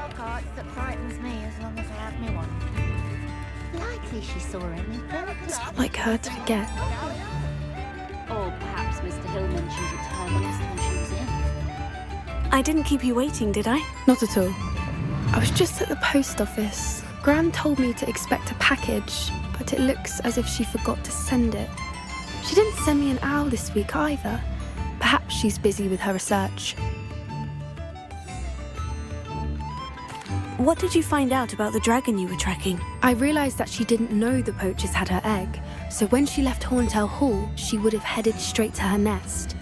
Hogwarts that frightens me as long as I have me one. Likely she saw anything. It's not like her to forget. Or perhaps Mr. Hill mentioned it to her the last time she was in. I didn't keep you waiting, did I? Not at all. I was just at the post office. Gran told me to expect a package, but it looks as if she forgot to send it. She didn't send me an owl this week either. Perhaps she's busy with her research. What did you find out about the dragon you were tracking? I realised that she didn't know the poachers had her egg, so when she left Horntail Hall, she would have headed straight to her nest.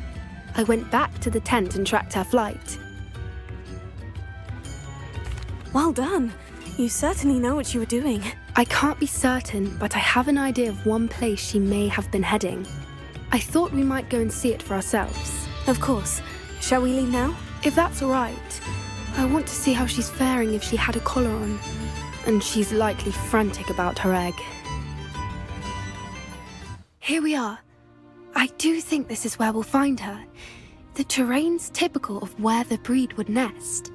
I went back to the tent and tracked her flight. Well done. You certainly know what you were doing. I can't be certain, but I have an idea of one place she may have been heading. I thought we might go and see it for ourselves. Of course. Shall we leave now? If that's all right. I want to see how she's faring if she had a collar on. And she's likely frantic about her egg. Here we are. I do think this is where we'll find her. The terrain's typical of where the breed would nest.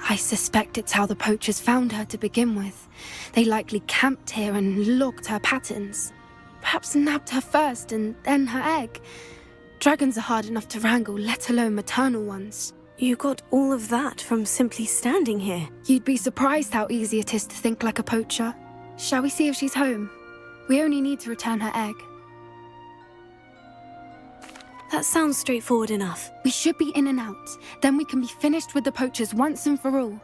I suspect it's how the poachers found her to begin with. They likely camped here and logged her patterns. Perhaps nabbed her first and then her egg. Dragons are hard enough to wrangle, let alone maternal ones. You got all of that from simply standing here. You'd be surprised how easy it is to think like a poacher. Shall we see if she's home? We only need to return her egg. That sounds straightforward enough. We should be in and out. Then we can be finished with the poachers once and for all.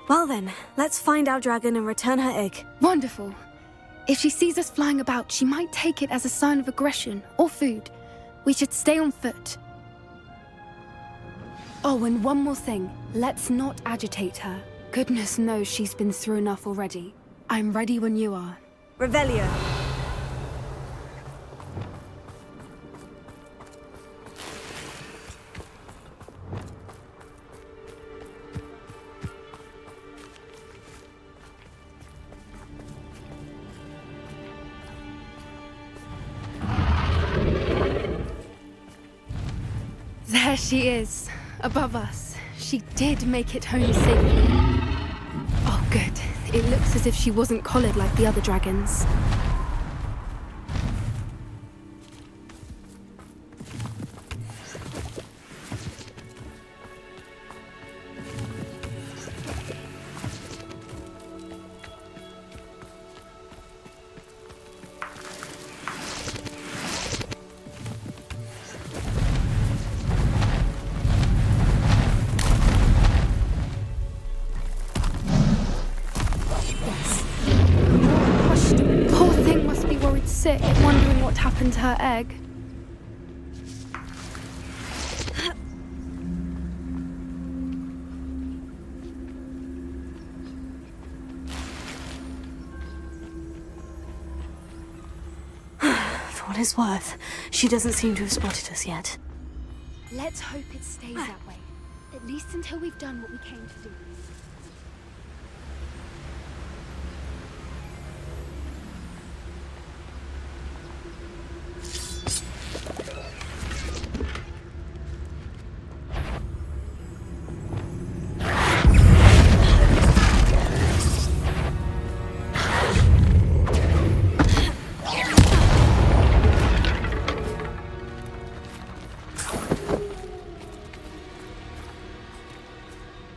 Well then, let's find our dragon and return her egg. Wonderful. If she sees us flying about, she might take it as a sign of aggression or food. We should stay on foot. Oh, and one more thing. Let's not agitate her. Goodness knows she's been through enough already. I'm ready when you are. Revelio. There she is, above us. She did make it home safely. Oh, good. It looks as if she wasn't collared like the other dragons. Sick, wondering what happened to her egg. For what it's worth, she doesn't seem to have spotted us yet. Let's hope it stays that way. At least until we've done what we came to do.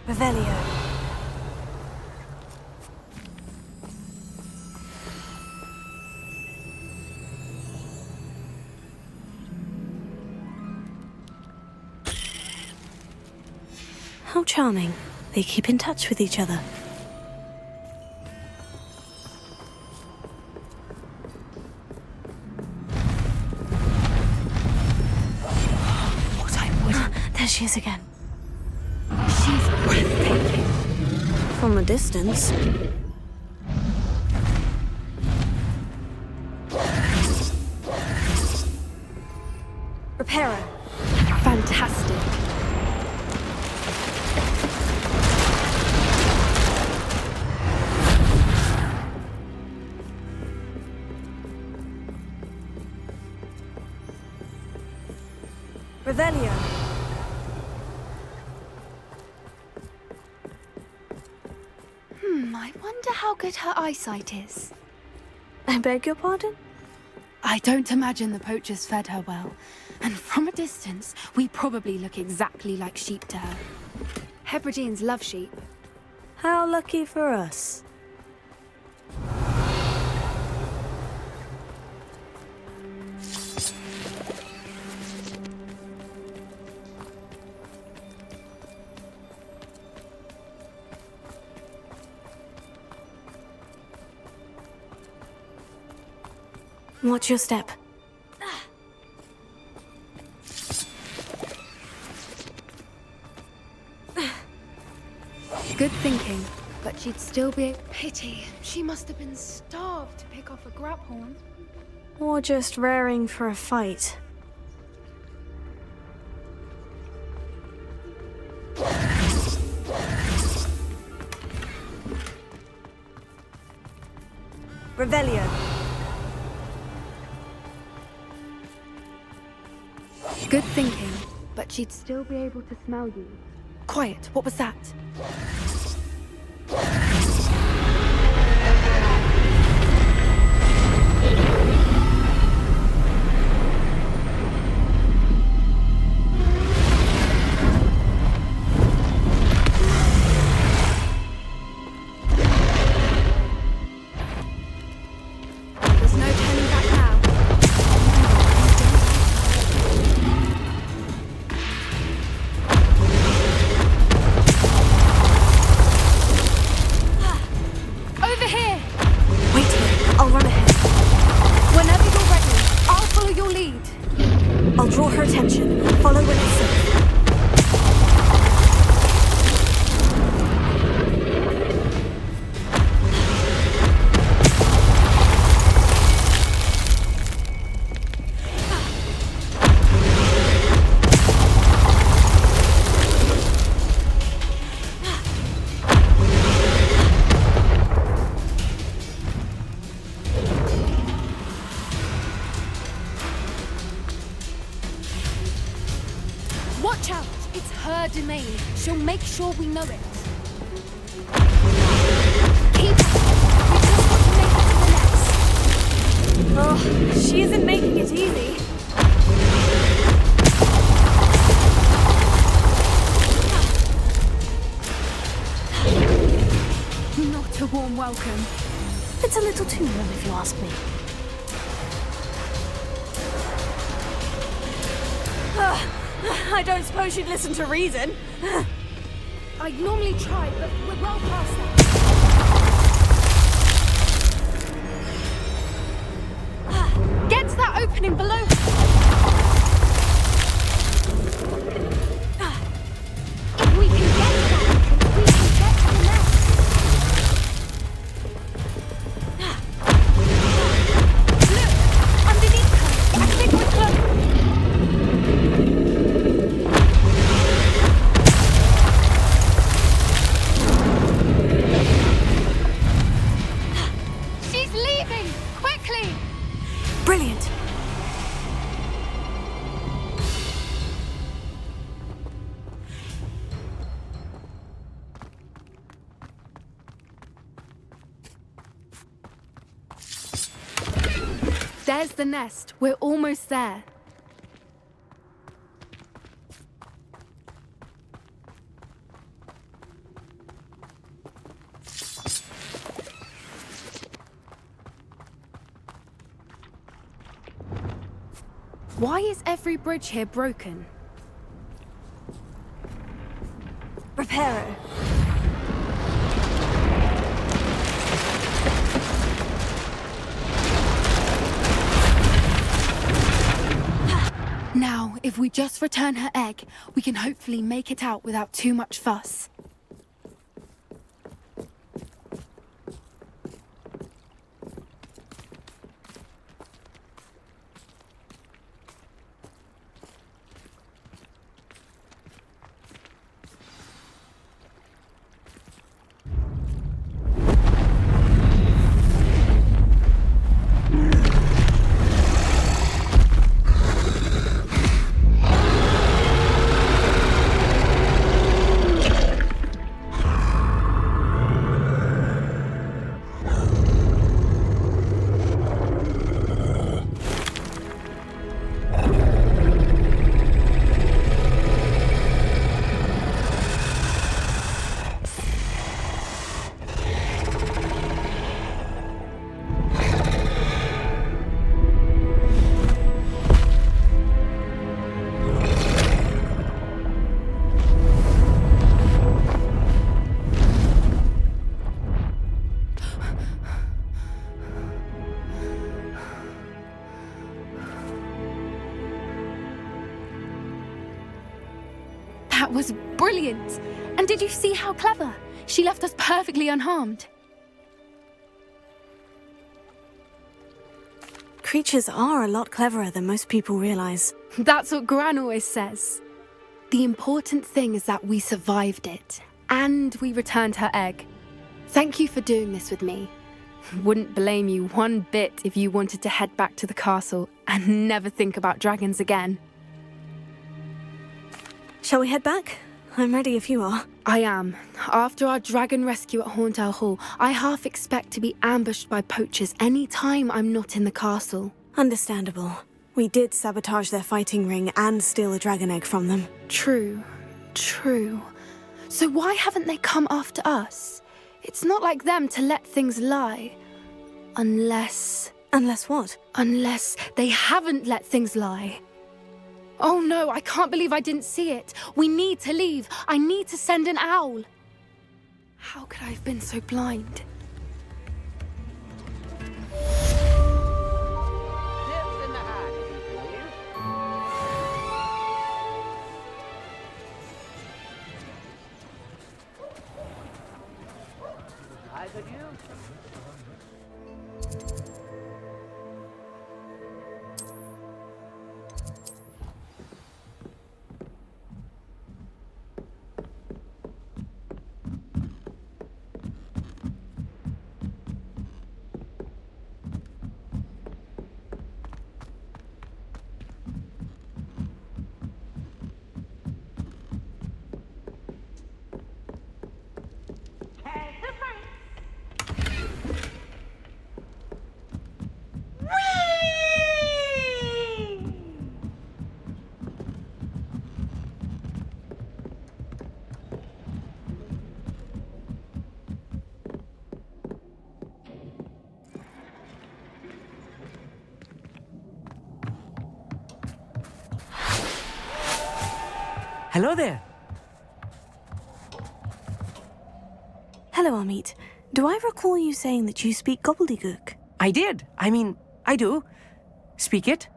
Revelio. How charming. They keep in touch with each other. What I would... There she is again. She's breathtaking. From a distance. Reparo. Fantastic. Revelio. I wonder how good her eyesight is. I beg your pardon? I don't imagine the poachers fed her well. And from a distance, we probably look exactly like sheep to her. Hebrideans love sheep. How lucky for us. Watch your step. Good thinking, but she'd still be a pity. She must have been starved to pick off a graphorn. Or just raring for a fight. Revelio. Good thinking, but she'd still be able to smell you. Quiet, what was that? There's no turning back now. Over here! Wait here. I'll run ahead. Whenever you're ready, I'll follow your lead. I'll draw her attention. Follow when it's safe. Watch out! It's her domain. She'll make sure we know it. Keep up. We just want to make it to the next. Oh, she isn't making it easy. Not a warm welcome. It's a little too warm if you ask me. I don't suppose she'd listen to reason. I'd normally try, but we're well past that. Get to that opening below. If we can get to that entrance, we can get to the next. Look! Underneath her! I think we're close! She's leaving! Quickly! Brilliant. There's the nest. We're almost there. Why is every bridge here broken? Reparo. Now, if we just return her egg, we can hopefully make it out without too much fuss. That was brilliant! And did you see how clever? She left us perfectly unharmed. Creatures are a lot cleverer than most people realize. That's what Gran always says. The important thing is that we survived it, and we returned her egg. Thank you for doing this with me. Wouldn't blame you one bit if you wanted to head back to the castle and never think about dragons again. Shall we head back? I'm ready if you are. I am. After our dragon rescue at Hauntel Hall, I half expect to be ambushed by poachers any time I'm not in the castle. Understandable. We did sabotage their fighting ring and steal a dragon egg from them. True. So why haven't they come after us? It's not like them to let things lie. Unless what? Unless they haven't let things lie. Oh no, I can't believe I didn't see it. We need to leave. I need to send an owl. How could I have been so blind? Hello there. Hello, Amit. Do I recall you saying that you speak gobbledygook? I did. I do. Speak it.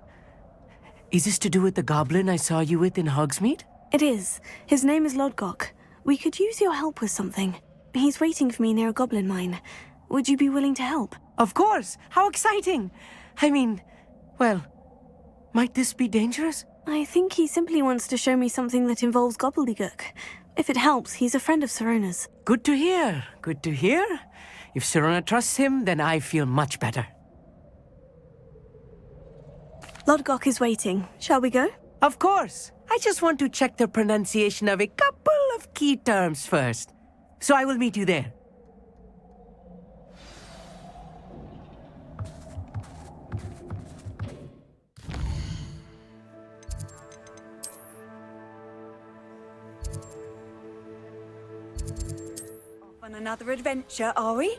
Is this to do with the goblin I saw you with in Hogsmeade? It is. His name is Lodgok. We could use your help with something. He's waiting for me near a goblin mine. Would you be willing to help? Of course. How exciting. Well, might this be dangerous? I think he simply wants to show me something that involves gobbledygook. If it helps, he's a friend of Sirona's. Good to hear. Good to hear. If Sirona trusts him, then I feel much better. Lodgok is waiting. Shall we go? Of course. I just want to check the pronunciation of a couple of key terms first. So I will meet you there. Off on another adventure, are we?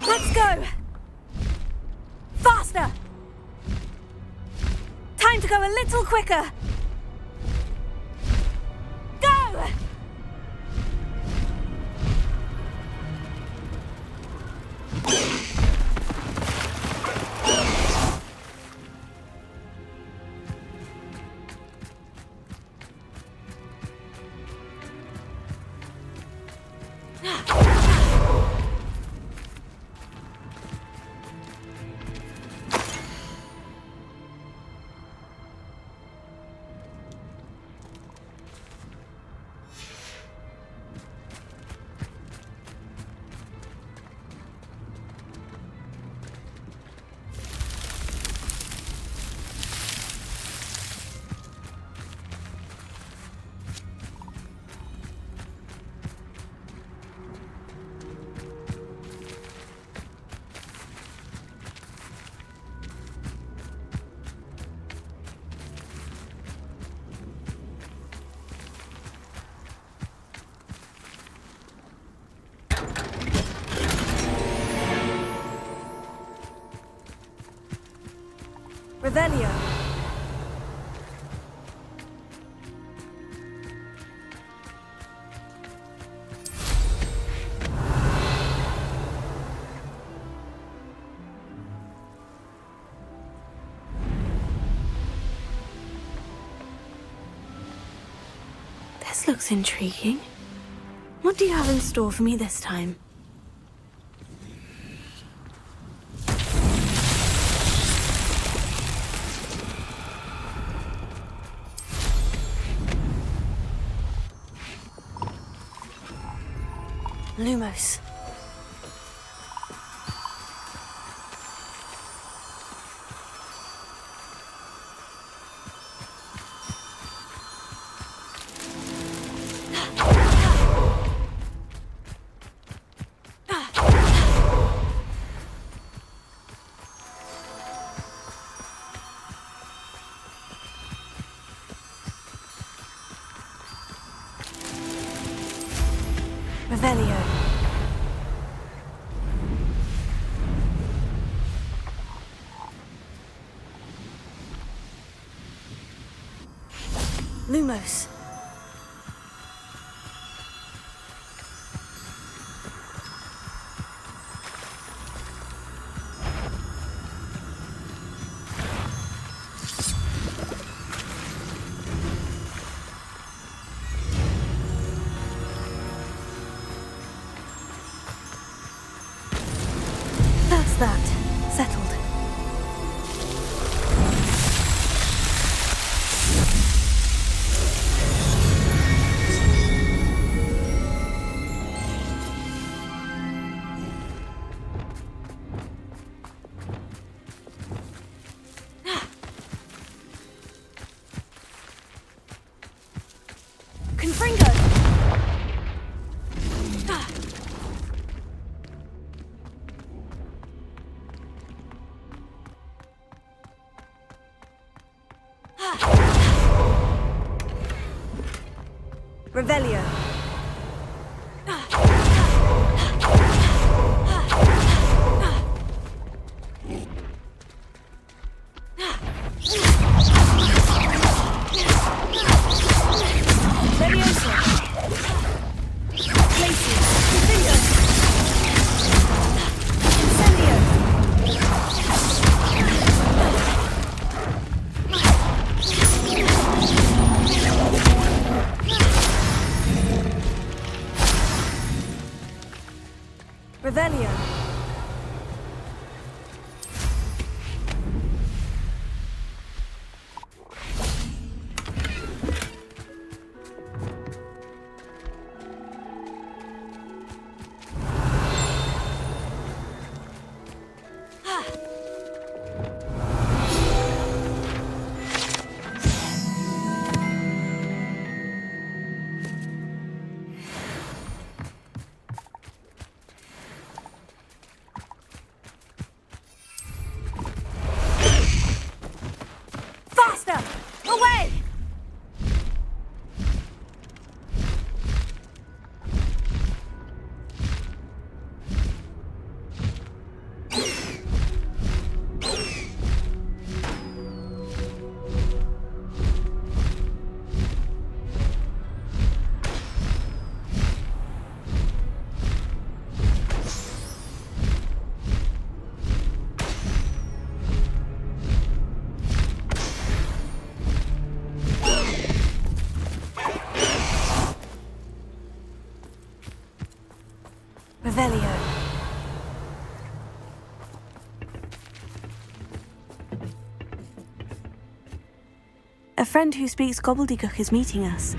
Let's go! Faster! Time to go a little quicker! Go! Revelio. This looks intriguing. What do you have in store for me this time? Lumos. Revelio. Lumos. That's that. Settled. Confringo! Revelio. Leviosa. Glacius. Confringo. Incendio. Revelio. Faster! Away! Revelio. A friend who speaks gobbledygook is meeting us.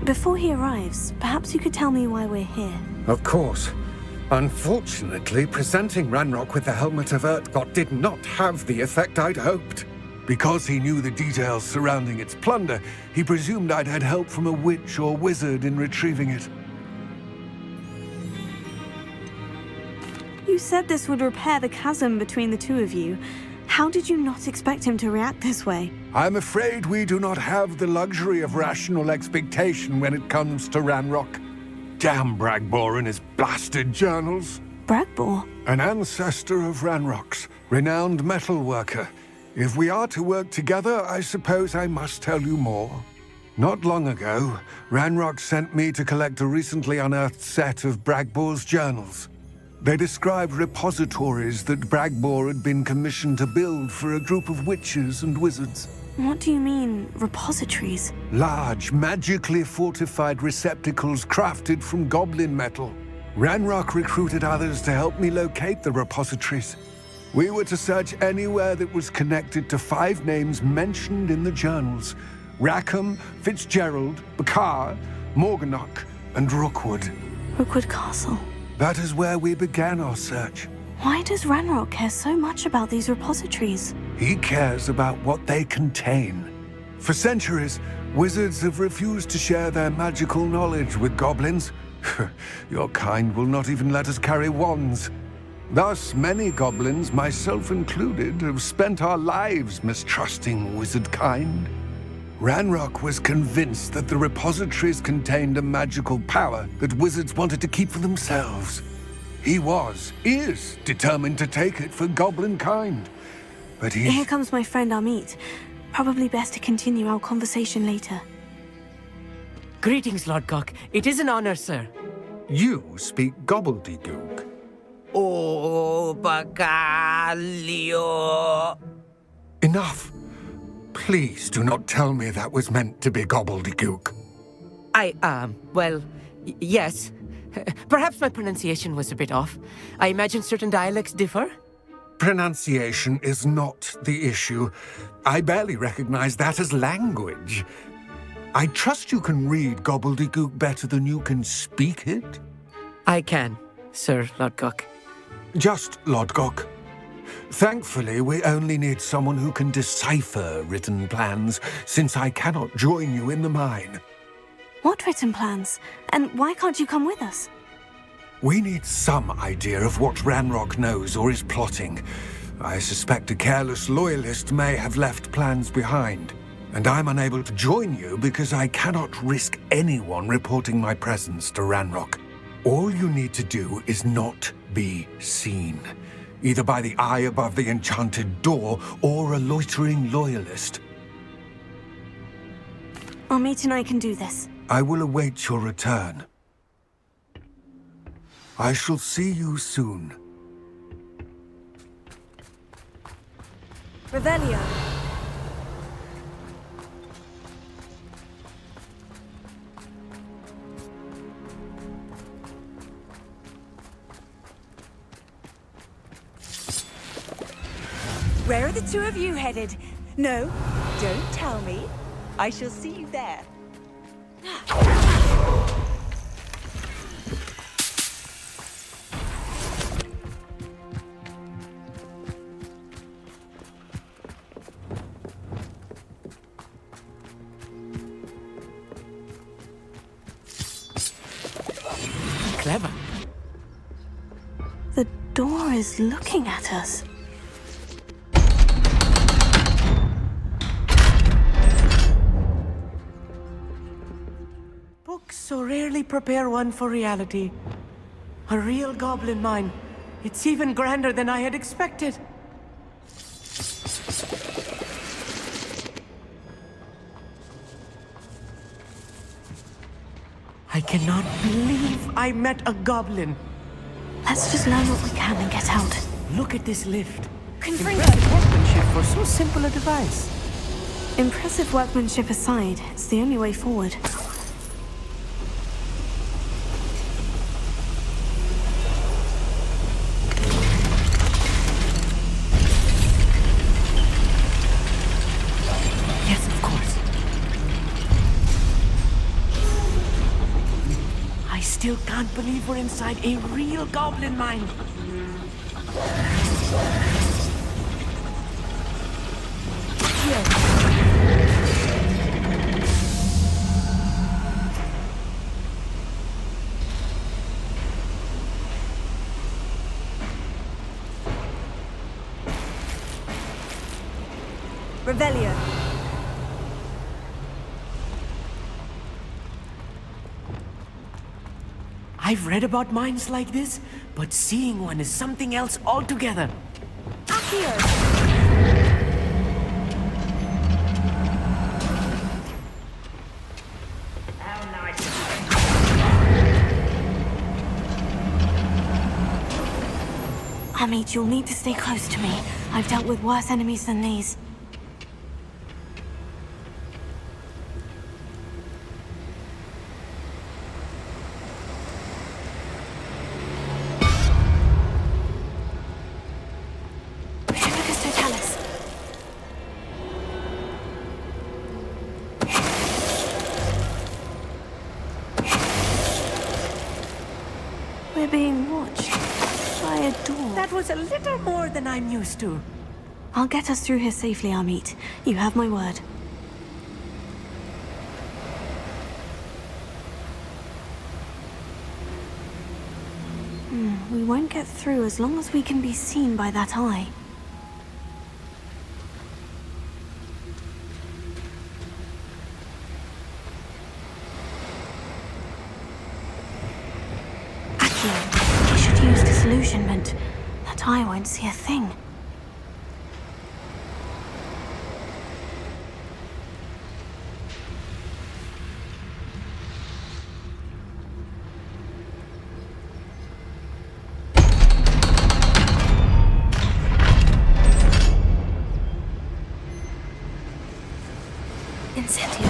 Before he arrives, perhaps you could tell me why we're here. Of course. Unfortunately, presenting Ranrock with the Helmet of Urtkot did not have the effect I'd hoped. Because he knew the details surrounding its plunder, he presumed I'd had help from a witch or wizard in retrieving it. You said this would repair the chasm between the two of you. How did you not expect him to react this way? I'm afraid we do not have the luxury of rational expectation when it comes to Ranrock. Damn Bragbor and his blasted journals. Bragbor? An ancestor of Ranrock's, renowned metal worker. If we are to work together, I suppose I must tell you more. Not long ago, Ranrock sent me to collect a recently unearthed set of Bragbor's journals. They described repositories that Bragbor had been commissioned to build for a group of witches and wizards. What do you mean, repositories? Large, magically fortified receptacles crafted from goblin metal. Ranrock recruited others to help me locate the repositories. We were to search anywhere that was connected to 5 names mentioned in the journals: Rackham, Fitzgerald, Bakar, Morganach, and Rookwood. Rookwood Castle. That is where we began our search. Why does Ranrock care so much about these repositories? He cares about what they contain. For centuries, wizards have refused to share their magical knowledge with goblins. Your kind will not even let us carry wands. Thus, many goblins, myself included, have spent our lives mistrusting wizard kind. Ranrock was convinced that the repositories contained a magical power that wizards wanted to keep for themselves. He is determined to take it for goblin kind. But Here comes my friend Amit. Probably best to continue our conversation later. Greetings, Lodgok. It is an honor, sir. You speak gobbledygook. Oh, Bagalio. Enough. Please do not tell me that was meant to be gobbledygook. Yes. Perhaps my pronunciation was a bit off. I imagine certain dialects differ. Pronunciation is not the issue. I barely recognize that as language. I trust you can read gobbledygook better than you can speak it? I can, Sir Lodgok. Just Lodgok. Thankfully, we only need someone who can decipher written plans, since I cannot join you in the mine. What written plans? And why can't you come with us? We need some idea of what Ranrock knows or is plotting. I suspect a careless loyalist may have left plans behind, and I'm unable to join you because I cannot risk anyone reporting my presence to Ranrock. All you need to do is not be seen, either by the eye above the enchanted door or a loitering loyalist. Amit and I can do this. I will await your return. I shall see you soon. Revelio. Where are the two of you headed? No, don't tell me. I shall see you there. Clever. The door is looking at us. Books so rarely prepare one for reality. A real goblin mine. It's even grander than I had expected. I cannot believe I met a goblin. Let's just learn what we can and get out. Look at this lift. Confringo! Impressive workmanship for so simple a device. Impressive workmanship aside, it's the only way forward. Yes, of course. I still can't believe we're inside a real goblin mine. Revelio. I've read about mines like this, but seeing one is something else altogether. Accio. Hamid, you'll need to stay close to me. I've dealt with worse enemies than these. We're being watched by a door. That was a little more than I'm used to. I'll get us through here safely, Amit. You have my word. We won't get through as long as we can be seen by that eye. I should use disillusionment. That eye won't see a thing. Incendio.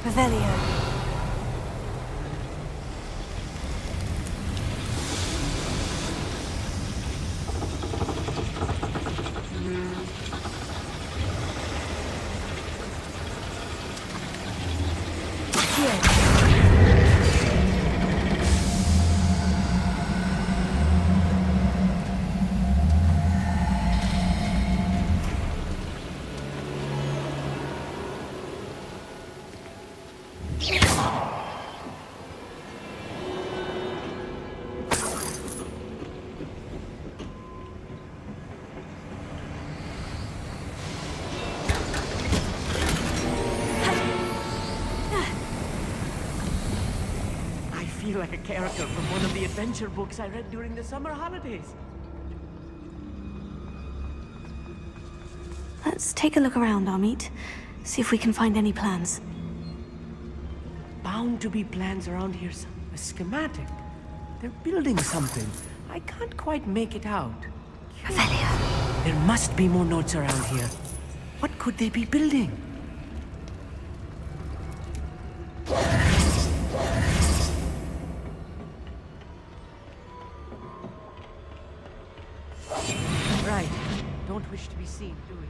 Revelio. I feel like a character from one of the adventure books I read during the summer holidays. Let's take a look around, Amit. See if we can find any plans. Bound to be plans around here. A schematic. They're building something. I can't quite make it out. Revelio. There must be more notes around here. What could they be building? Right. Don't wish to be seen, do we?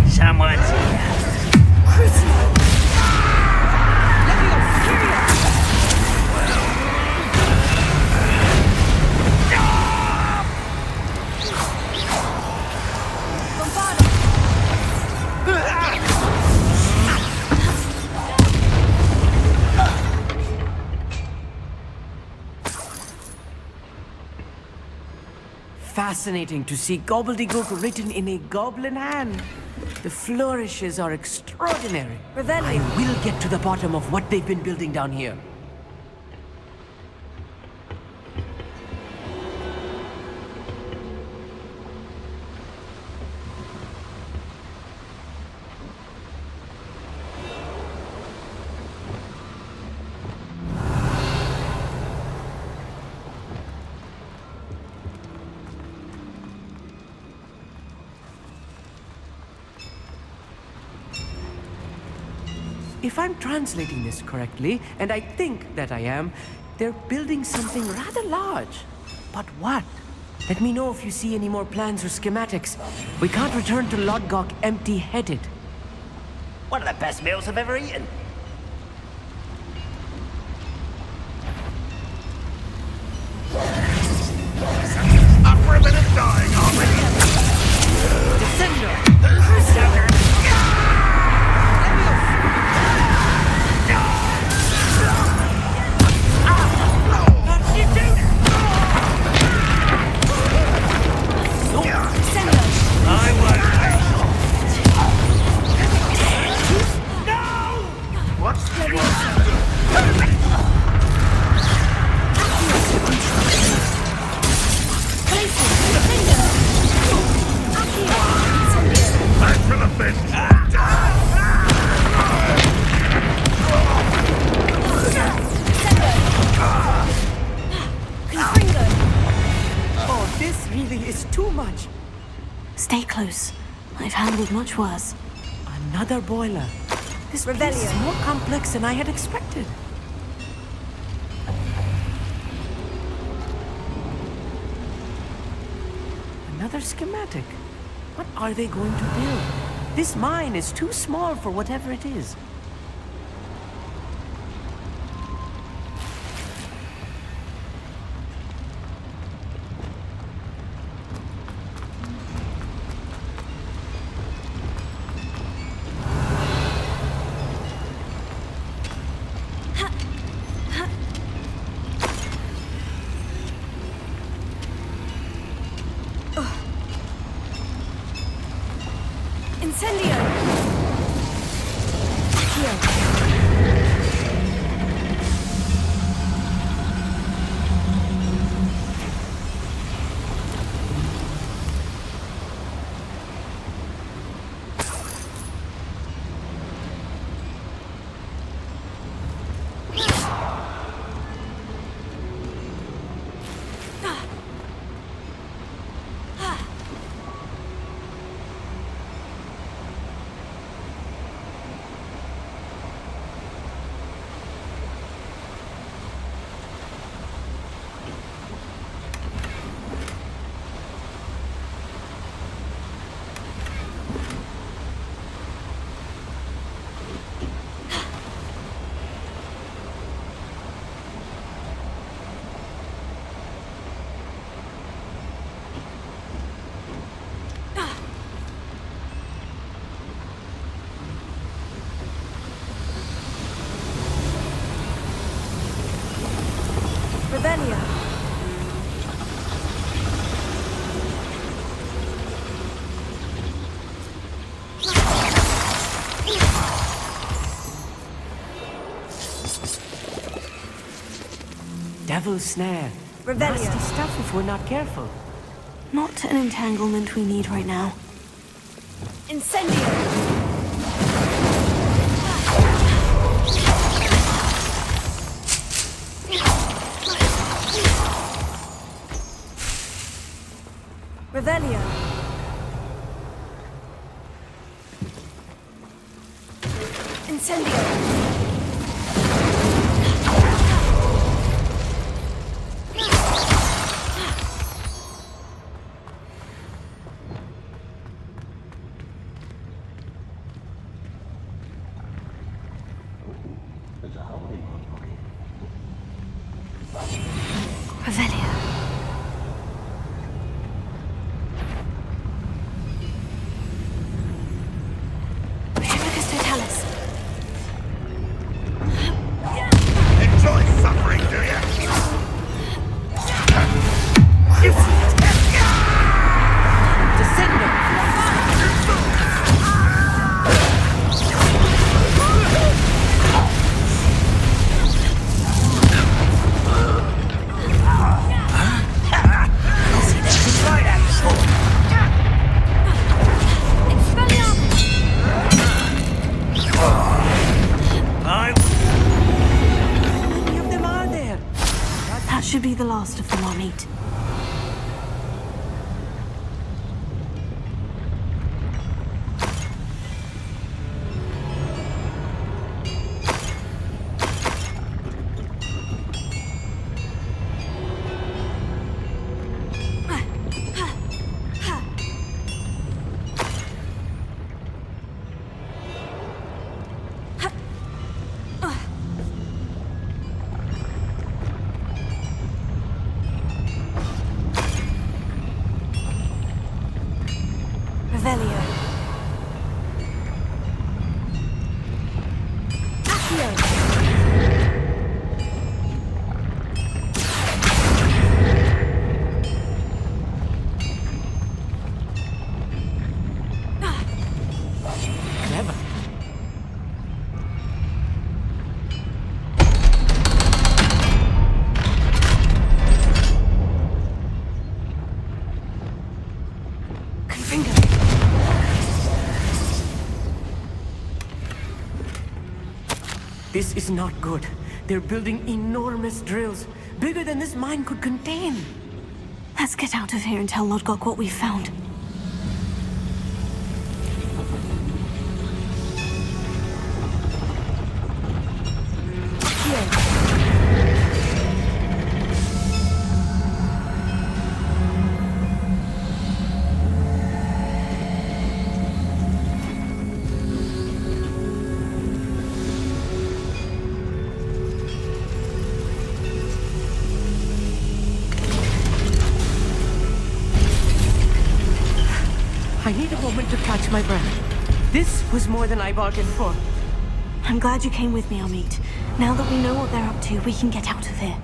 Someone's here. Fascinating to see gobbledygook written in a goblin hand. The flourishes are extraordinary. I will get to the bottom of what they've been building down here. If I'm translating this correctly, and I think that I am, they're building something rather large. But what? Let me know if you see any more plans or schematics. We can't return to Lodgok empty-headed. One of the best meals I've ever eaten. Up for a minute dying already. Descender! Oh, this really is too much. Stay close. I've handled much worse. Another boiler. This place is more complex than I had expected. Another schematic. What are they going to build? This mine is too small for whatever it is. Incendio! Revelio. Devil's snare. Revelio. Nasty stuff if we're not careful. Not an entanglement we need right now. Incendio! Revelio. Incendio! Revelio. Enjoy suffering, do you? Descendo! Should be the last of them, I'll meet. Revelio. finger. This is not good. They're building enormous drills, bigger than this mine could contain. Let's get out of here and tell Lodgok what we found. I need a moment to catch my breath. This was more than I bargained for. I'm glad you came with me, Amit. Now that we know what they're up to, we can get out of here.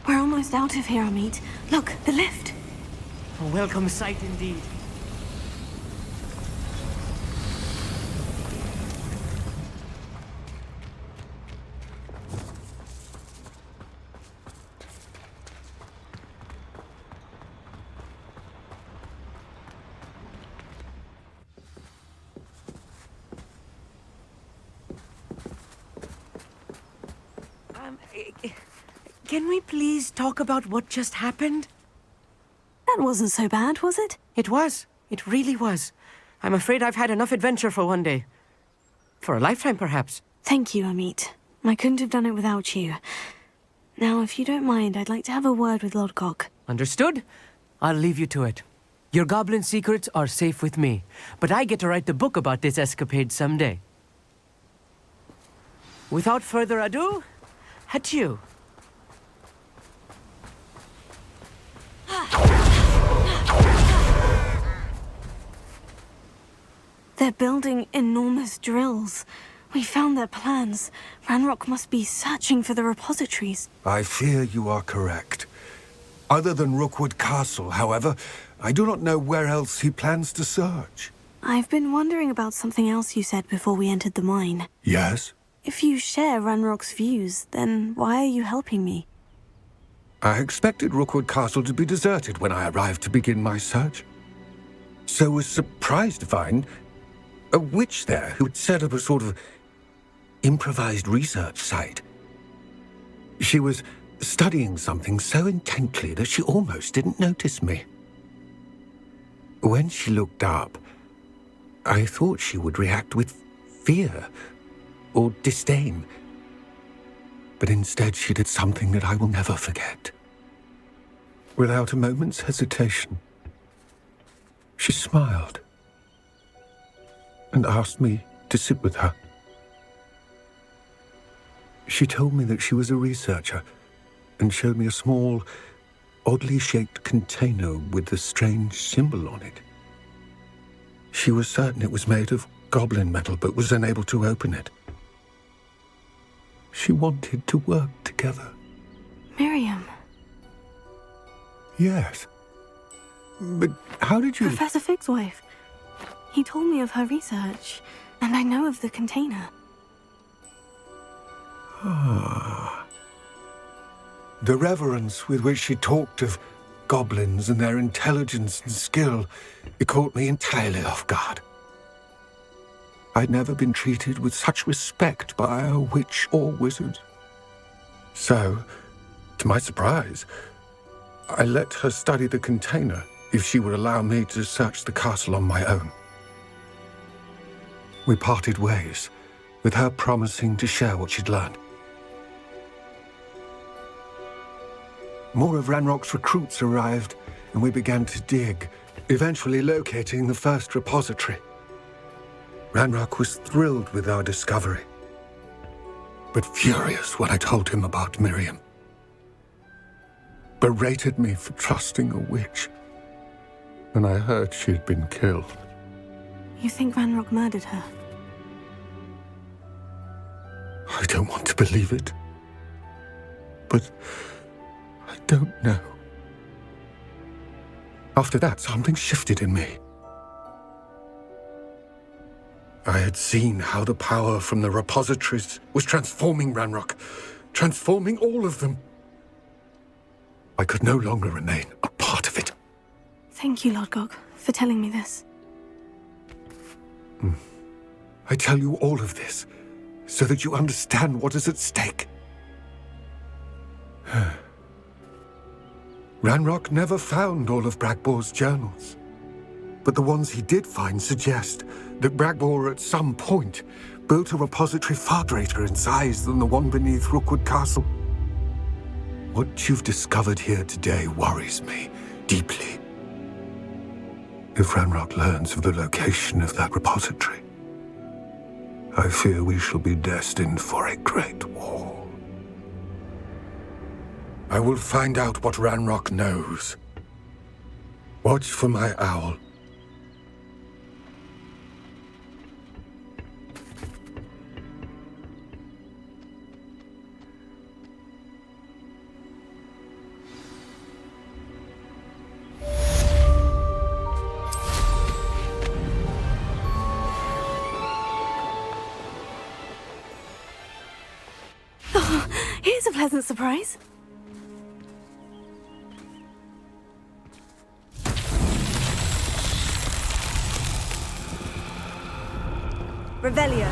We're almost out of here, Amit. Look, the lift. A welcome sight indeed. Can we please talk about what just happened? That wasn't so bad, was it? It was. It really was. I'm afraid I've had enough adventure for one day. For a lifetime, perhaps. Thank you, Amit. I couldn't have done it without you. Now, if you don't mind, I'd like to have a word with Lodgok. Understood? I'll leave you to it. Your goblin secrets are safe with me, but I get to write the book about this escapade someday. Without further ado, adieu. They're building enormous drills. We found their plans. Ranrock must be searching for the repositories. I fear you are correct. Other than Rookwood Castle, however, I do not know where else he plans to search. I've been wondering about something else you said before we entered the mine. Yes? If you share Ranrock's views, then why are you helping me? I expected Rookwood Castle to be deserted when I arrived to begin my search. So was surprised to find a witch there who had set up a sort of improvised research site. She was studying something so intently that she almost didn't notice me. When she looked up, I thought she would react with fear or disdain. But instead she did something that I will never forget. Without a moment's hesitation, she smiled and asked me to sit with her. She told me that she was a researcher and showed me a small, oddly shaped container with a strange symbol on it. She was certain it was made of goblin metal, but was unable to open it. She wanted to work together. Miriam. Yes. But how did you... Professor Fig's wife. He told me of her research, and I know of the container. Ah. The reverence with which she talked of goblins and their intelligence and skill, it caught me entirely off guard. I'd never been treated with such respect by a witch or wizard. So, to my surprise, I let her study the container if she would allow me to search the castle on my own. We parted ways, with her promising to share what she'd learned. More of Ranrock's recruits arrived, and we began to dig, eventually locating the first repository. Ranrock was thrilled with our discovery, but furious when I told him about Miriam. Berated me for trusting a witch when I heard she had been killed. You think Ranrock murdered her? I don't want to believe it. But I don't know. After that, something shifted in me. I had seen how the power from the repositories was transforming Ranrock, transforming all of them. I could no longer remain a part of it. Thank you, Lodgok, for telling me this. I tell you all of this so that you understand what is at stake. Ranrock never found all of Bragbor's journals, but the ones he did find suggest that Bragbor at some point built a repository far greater in size than the one beneath Rookwood Castle. What you've discovered here today worries me deeply. If Ranrock learns of the location of that repository, I fear we shall be destined for a great war. I will find out what Ranrock knows. Watch for my owl. Here's a pleasant surprise. Revelio.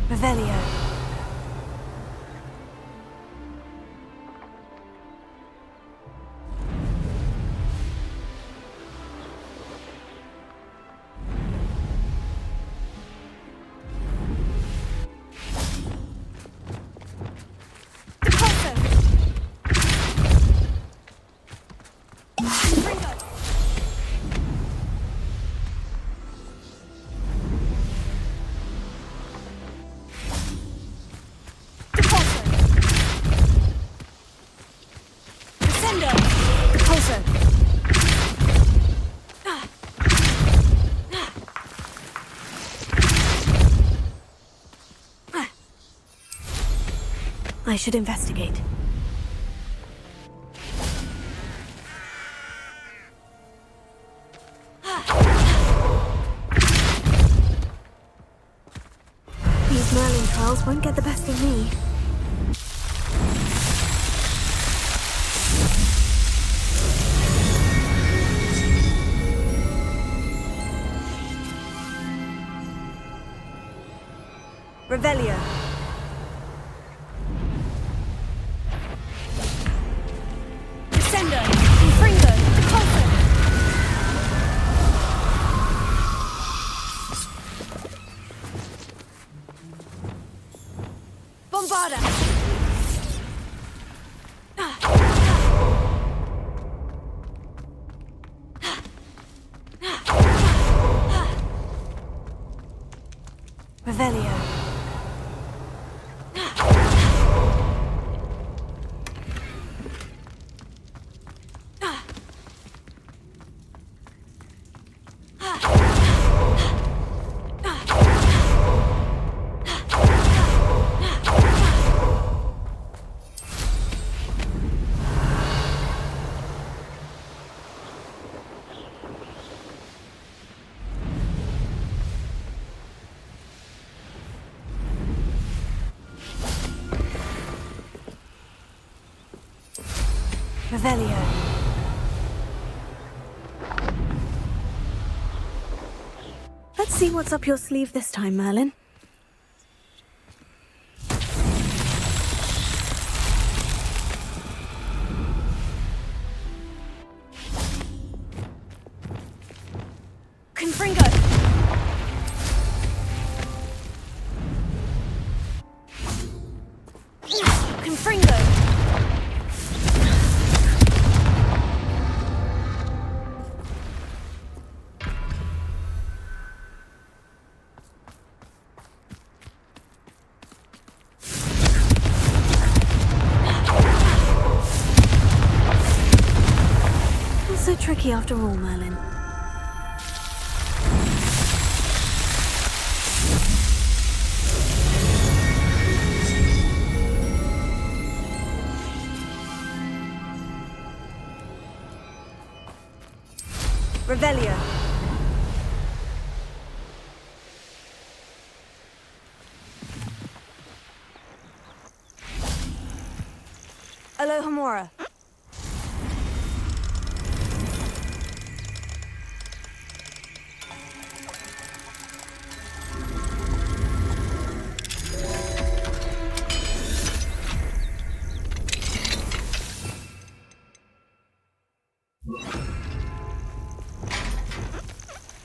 Revelio. I should investigate. These Merlin trials won't get the best of me. Revelio. Revelio. Revelio. Let's see what's up your sleeve this time, Merlin. so tricky after all, Merlin. Revelio. Alohomora.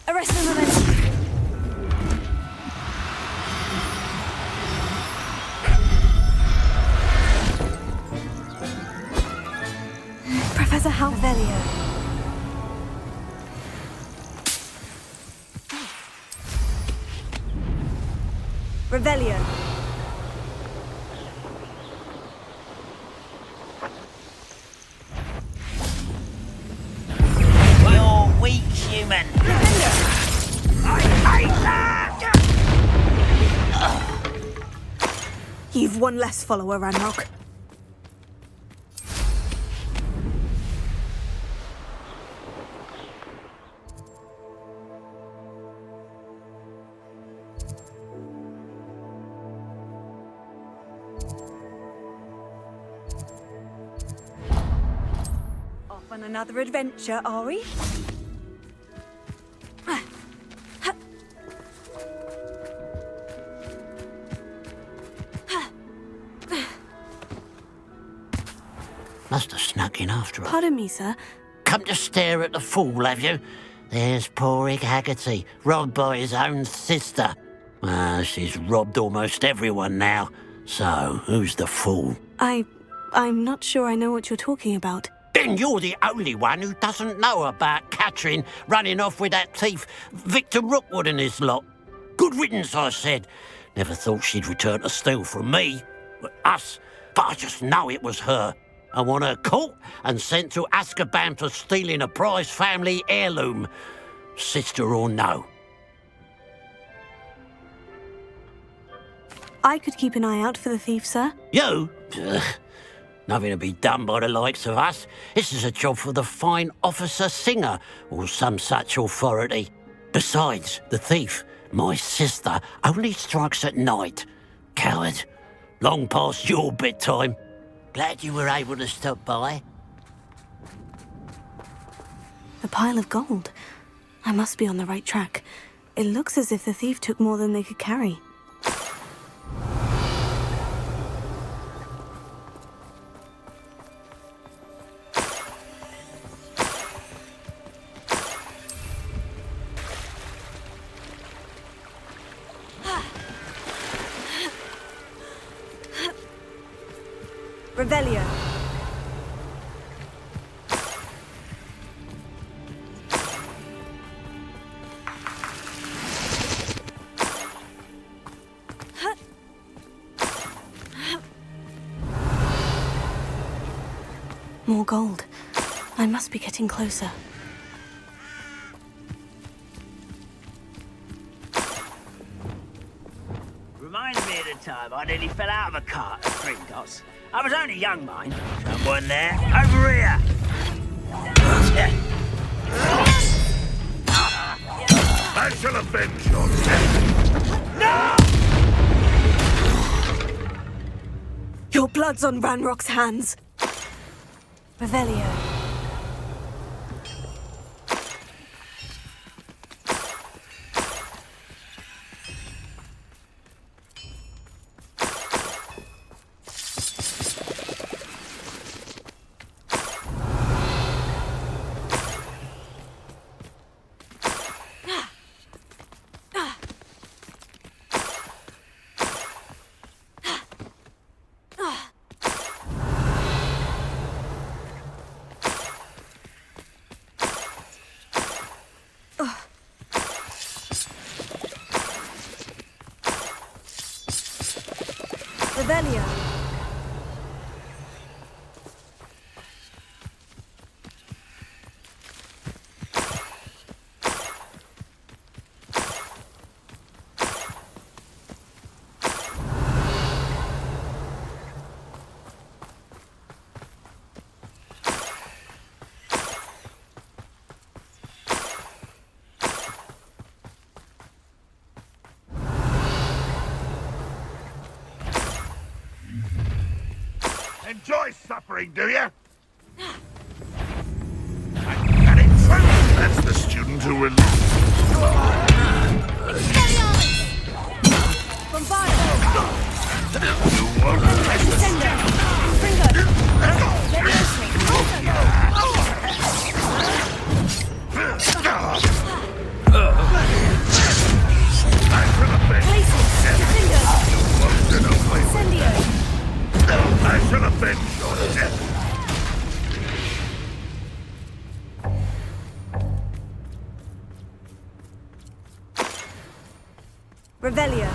Arrest the momentum. Professor Hal. Revelio. Revelio. You're weak, human. I hate that! You've one less follower, Ranrock. Off on another adventure, are we? Must have snuck in after her. Pardon me, sir. Come to stare at the fool, have you? There's poor Ig Haggerty, robbed by his own sister. She's robbed almost everyone now. So, who's the fool? I'm not sure I know what you're talking about. Then you're the only one who doesn't know about Catherine running off with that thief, Victor Rookwood and his lot. Good riddance, I said. Never thought she'd return to steal from me, us, but I just know it was her. I want her caught and sent to Azkaban for stealing a prize family heirloom, sister or no. I could keep an eye out for the thief, sir. You? Ugh. Nothing to be done by the likes of us. This is a job for the fine officer Singer or some such authority. Besides, the thief, my sister, only strikes at night. Coward. Long past your bedtime. Glad you were able to stop by. A pile of gold. I must be on the right track. It looks as if the thief took more than they could carry. Revelio. More gold. I must be getting closer. Reminds me of the time I nearly fell out of a cart at Gringotts. I was only young, mind. Someone there. Over here! I shall avenge your death! No! Your blood's on Ranrock's hands. Revelio. Revelio. enjoy suffering, do you? And it's that's the student who will... You won't let the I shall avenge your death. Revelio.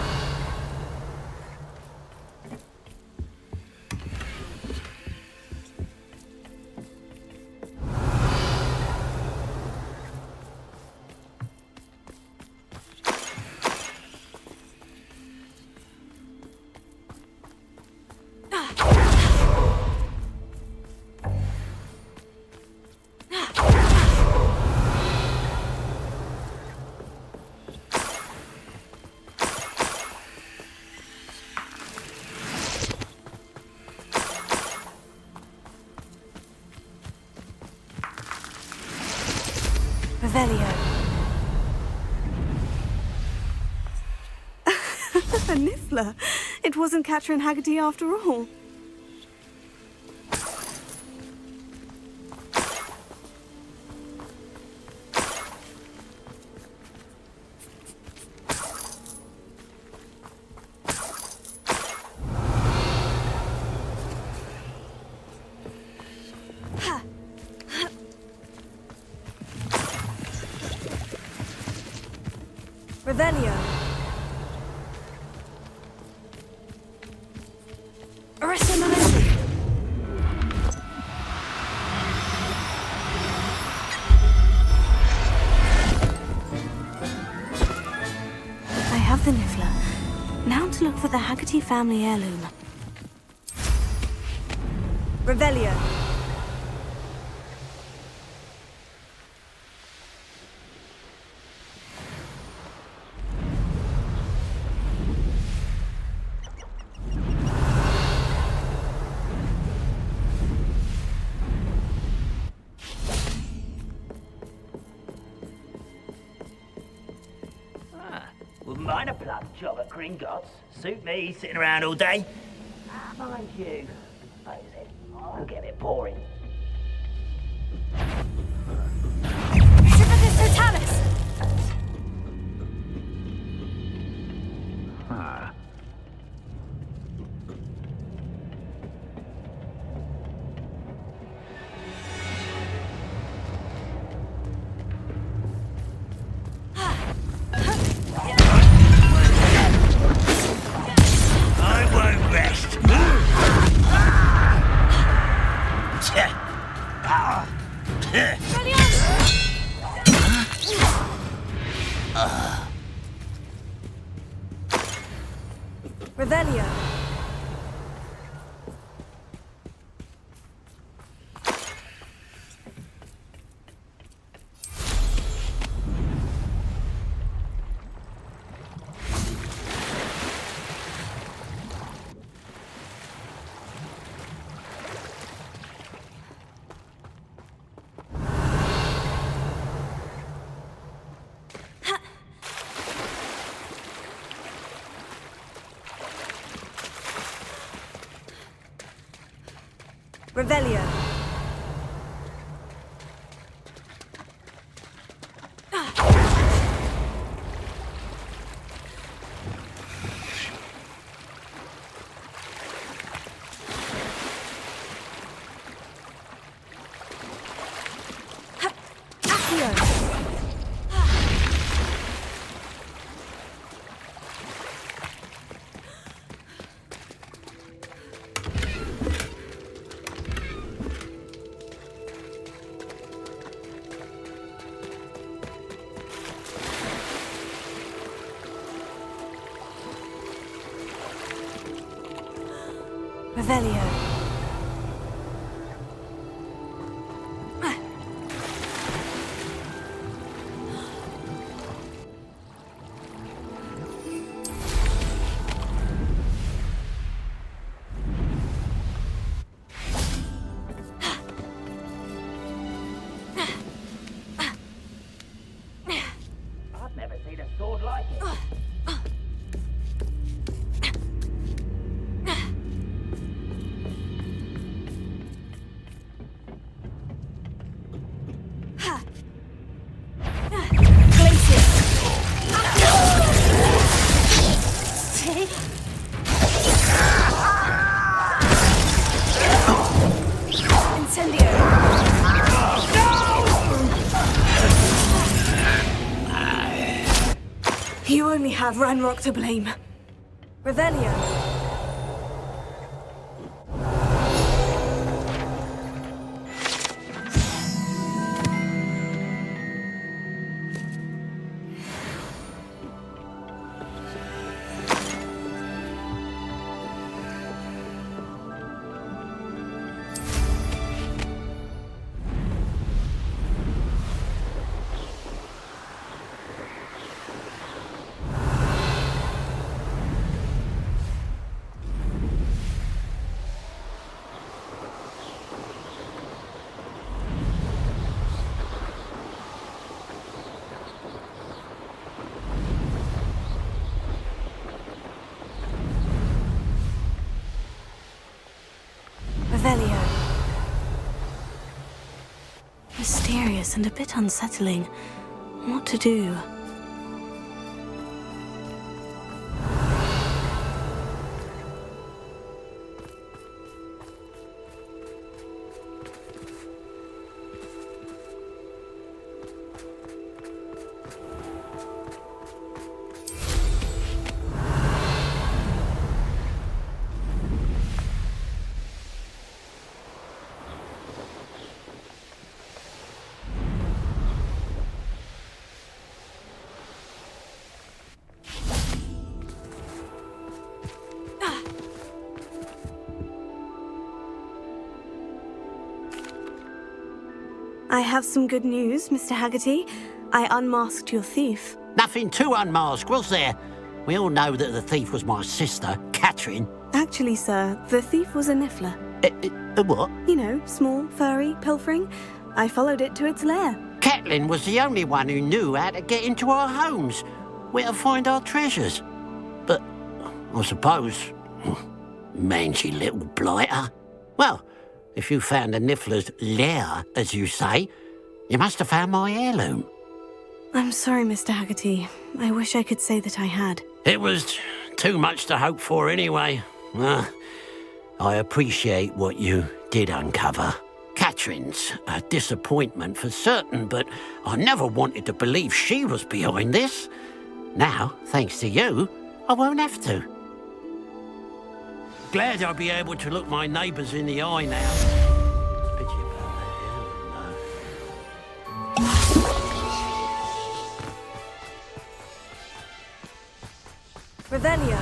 Revelio. A Niffler. It wasn't Catherine Haggerty after all. Revelio. Arresto Momentum. I have the Niffler. Now to look for the Haggerty family heirloom. Revelio. Wouldn't mind a plum job at Gringotts. Suit me, sitting around all day. Mind you, I said, I'll get a bit boring. Superfist Totalis! Revelio. Revelio. Revelio. have Ranrock to blame. Revelio. Revelio. Mysterious and a bit unsettling. What to do? I have some good news, Mr. Haggerty. I unmasked your thief. Nothing to unmask, was there? We all know that the thief was my sister, Catherine. Actually, sir, the thief was a niffler. A what? You know, small, furry, pilfering. I followed it to its lair. Catelyn was the only one who knew how to get into our homes, where to find our treasures. But, I suppose, mangy little blighter. Well, if you found the niffler's lair, as you say, you must have found my heirloom. I'm sorry, Mr. Haggerty. I wish I could say that I had. It was too much to hope for anyway. I appreciate what you did uncover. Catherine's a disappointment for certain, but I never wanted to believe she was behind this. Now, thanks to you, I won't have to. Glad I'll be able to look my neighbours in the eye now. Pity about that, Revelio.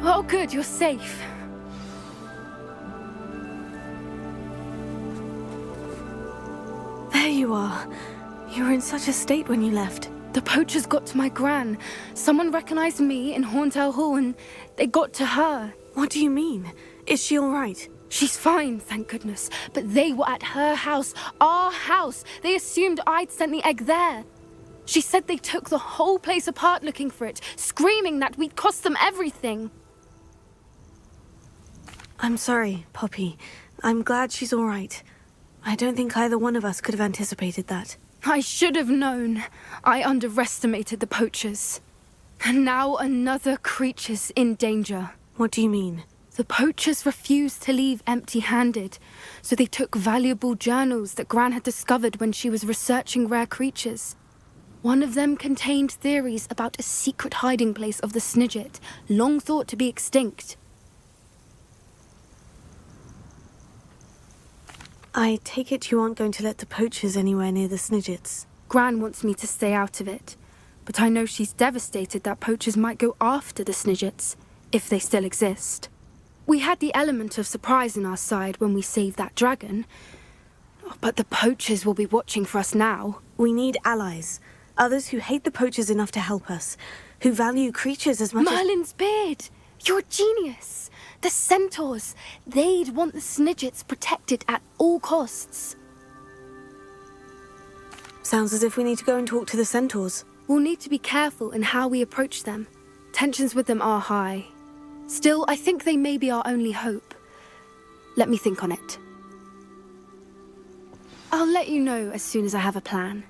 Oh, good, you're safe. There you are. You were in such a state when you left. The poachers got to my gran. Someone recognized me in Horntail Hall and they got to her. What do you mean? Is she all right? She's fine, thank goodness. But they were at her house, our house. They assumed I'd sent the egg there. She said they took the whole place apart looking for it, screaming that we'd cost them everything. I'm sorry, Poppy. I'm glad she's all right. I don't think either one of us could have anticipated that. I should have known. I underestimated the poachers. And now another creature's in danger. What do you mean? The poachers refused to leave empty-handed, so they took valuable journals that Gran had discovered when she was researching rare creatures. One of them contained theories about a secret hiding place of the Snidget, long thought to be extinct. I take it you aren't going to let the poachers anywhere near the Snidgets. Gran wants me to stay out of it, but I know she's devastated that poachers might go after the Snidgets, if they still exist. We had the element of surprise on our side when we saved that dragon, but the poachers will be watching for us now. We need allies. Others who hate the poachers enough to help us, who value creatures as much Merlin's beard! You're a genius! The centaurs! They'd want the Snidgets protected at all costs. Sounds as if we need to go and talk to the centaurs. We'll need to be careful in how we approach them. Tensions with them are high. Still, I think they may be our only hope. Let me think on it. I'll let you know as soon as I have a plan.